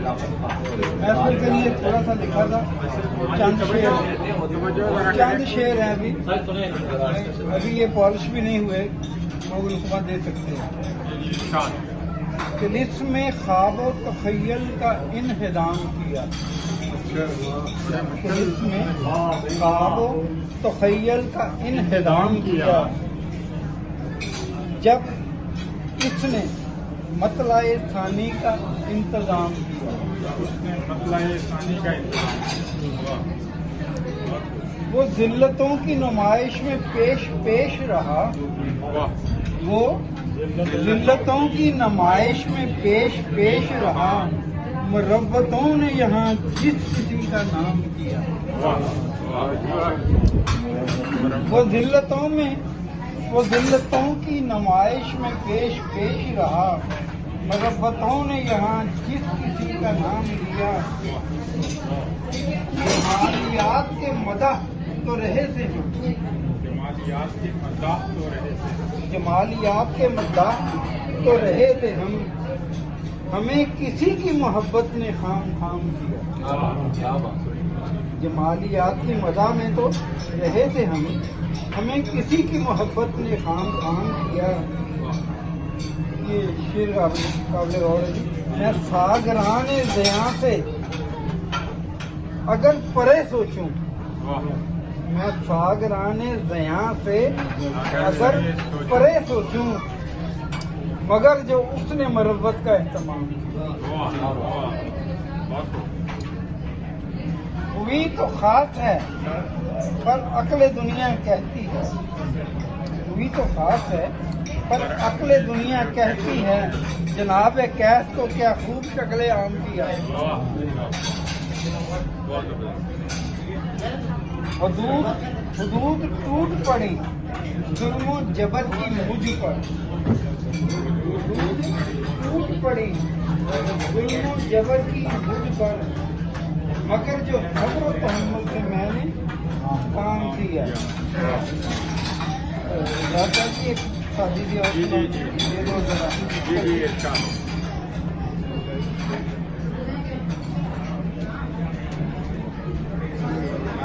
محفل کے لیے تھوڑا سا لکھا تھا، چند شعر ہیں ابھی یہ پالش بھی نہیں ہوئے، لوگ لقمہ دے سکتے ہیں. کلس میں خواب و تخیل کا انہدام کیا، کلس میں خواب و تخیل کا انہدام کیا، جب اس نے مطلع ثانی کا انتظام کیا. وہ ذلتوں کی نمائش میں پیش رہا، وہ ذلتوں کی نمائش میں پیش رہا، مربتوں نے یہاں جس کسی کا نام کیا. وہ ذلتوں کی نمائش میں پیش رہا، مربتوں نے یہاں جس کسی کا نام لیا. جمالیات کے مدح تو رہے تھے ہم، جمالیات کے مدح تو رہے تھے ہم، ہمیں کسی کی محبت نے خام کیا. جمالیات کی مدح میں تو رہے تھے ہم، ہمیں کسی کی محبت نے خام کیا. یہ شعر قابل غور ہے. میں ساگران زیاں سے اگر پرے سوچوں، میں ساگران زیاں سے اگر پرے سوچوں، مگر جو اس نے مربت کا اہتمام کیا. ہوئی تو خاص ہے پر عقل دنیا کہتی ہے، ہوئی تو خاص ہے پر عقل دنیا کہتی ہے، جناب کیس کو کیا خوب شکل عام کیا. حدود ٹوٹ پڑی ظلم و جبر کی مجھ پر، حدود ٹوٹ پڑی ظلم و جبر کی مجھ پر، مگر جو صبر و تحمل سے میں نے کام کیا. ایک شادی